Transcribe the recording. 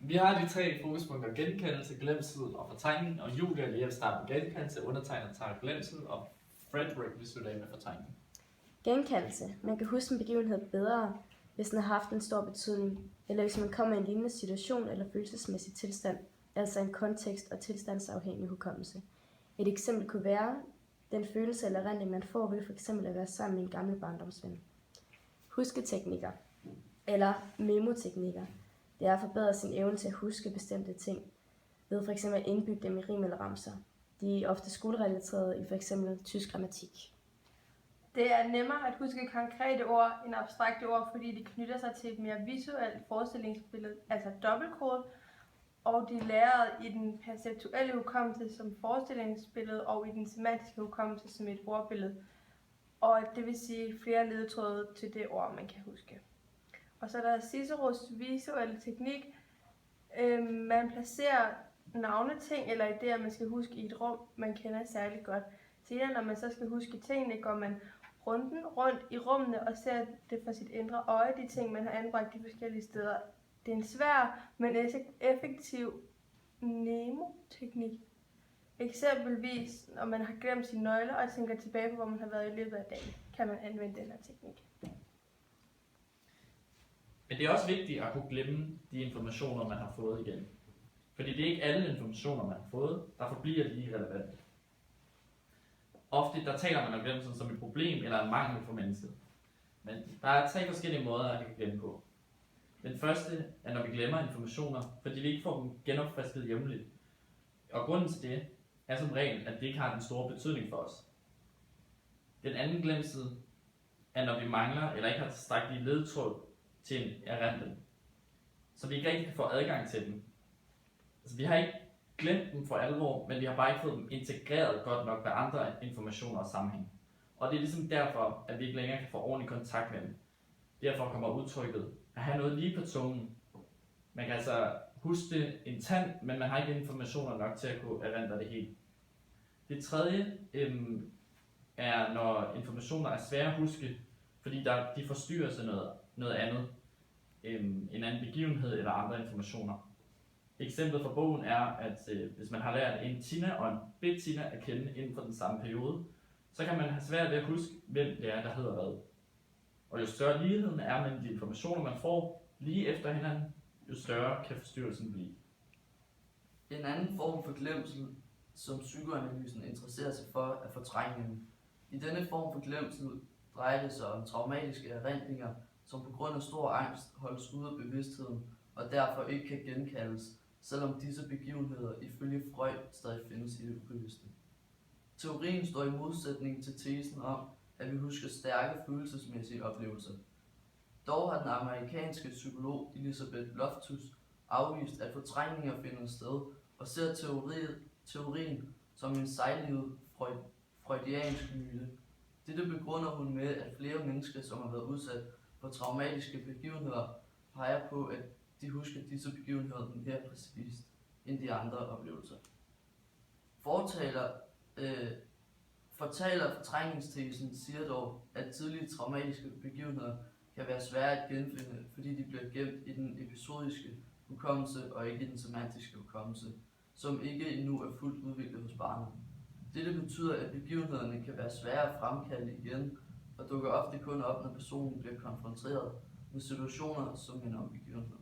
Vi har de tre fokuspunkter: genkendelse, glemsel og fortrængning, og Julia lige at starte med genkendelse, undertegnet tager glemsel, og Frederick vil slutte af med fortrængning. Genkendelse. Man kan huske en begivenhed bedre, hvis den har haft en stor betydning, eller hvis man kommer i en lignende situation eller følelsesmæssig tilstand, altså en kontekst- og tilstandsafhængig hukommelse. Et eksempel kunne være den følelse eller erindring, man får ved for eksempel at være sammen med en gammel barndomsven. Husketeknikker eller memoteknikker. Det er at forbedre sin evne til at huske bestemte ting, ved for eksempel at indbygge dem i rim eller ramser. De er ofte skolerelaterede i for eksempel tysk grammatik. Det er nemmere at huske konkrete ord end abstrakte ord, fordi de knytter sig til et mere visuelt forestillingsbillede, altså dobbeltkode, og de er lagret i den perceptuelle hukommelse som forestillingsbillede og i den semantiske hukommelse som et ordbillede, og det vil sige flere ledetråde til det ord, man kan huske. Og så er der Ciceros visuelle teknik. Man placerer navneting eller idéer, man skal huske i et rum, man kender særlig godt. Senere, når man så skal huske tingene, går man rundt i rummene og ser det for sit indre øje, de ting, man har anbragt de forskellige steder. Det er en svær, men effektiv mnemoteknik. Eksempelvis, når man har glemt sine nøgler og tænker tilbage på, hvor man har været i løbet af dagen, kan man anvende den her teknik. Men det er også vigtigt at kunne glemme de informationer, man har fået igen. Fordi det er ikke alle informationer, man har fået, der forbliver lige relevante. Ofte der taler man om glemmelsen som et problem eller en mangel for mennesket. Men der er tre forskellige måder, at kan glemme på. Den første er, når vi glemmer informationer, fordi vi ikke får dem genopfrisket jævnligt. Og grunden til det er som regel, at det ikke har den store betydning for os. Den anden glemsel er, når vi mangler eller ikke har tilstrækkelige ledtråd til en erindring, så vi ikke rigtig kan få adgang til dem. Altså, vi har ikke glemt dem for alvor, men vi har bare ikke fået dem integreret godt nok med andre informationer og sammenhæng. Og det er ligesom derfor, at vi ikke længere kan få ordentlig kontakt med dem. Derfor kommer udtrykket at have noget lige på tungen. Man kan altså huske det en tand, men man har ikke informationer nok til at kunne erindre det helt. Det tredje er, når informationer er svære at huske, fordi de forstyrrer sig noget andet, en anden begivenhed eller andre informationer. Eksemplet fra bogen er, at hvis man har lært en Tina og en Bettina at kende inden for den samme periode, så kan man have svært ved at huske, hvem det er, der hedder hvad. Og jo større ligheden er mellem de informationer, man får lige efter hinanden, jo større kan forstyrrelsen blive. En anden form for glemsel, som psykoanalysen interesserer sig for, er fortrængningen. I denne form for glemsel drejer det sig om traumatiske erindringer, som på grund af stor angst holdes ude af bevidstheden og derfor ikke kan genkaldes, selvom disse begivenheder ifølge Freud stadig findes i det ubevidste. Teorien står i modsætning til tesen om, at vi husker stærke følelsesmæssige oplevelser. Dog har den amerikanske psykolog Elizabeth Loftus afvist, at fortrængninger finder sted, og ser teorien som en sejlivet freudiansk myte. Dette begrunder hun med, at flere mennesker, som har været udsat for traumatiske begivenheder, peger på, at de husker disse begivenheder mere præcist end de andre oplevelser. Fortaler fortrængningstesen siger dog, at tidlige traumatiske begivenheder kan være svære at genfinde, fordi de bliver gemt i den episodiske hukommelse og ikke i den semantiske hukommelse, som ikke endnu er fuldt udviklet hos barnet. Dette betyder, at begivenhederne kan være svære at fremkalde igen, og dukker ofte kun op, når personen bliver konfronteret med situationer, som minder om begivenheden.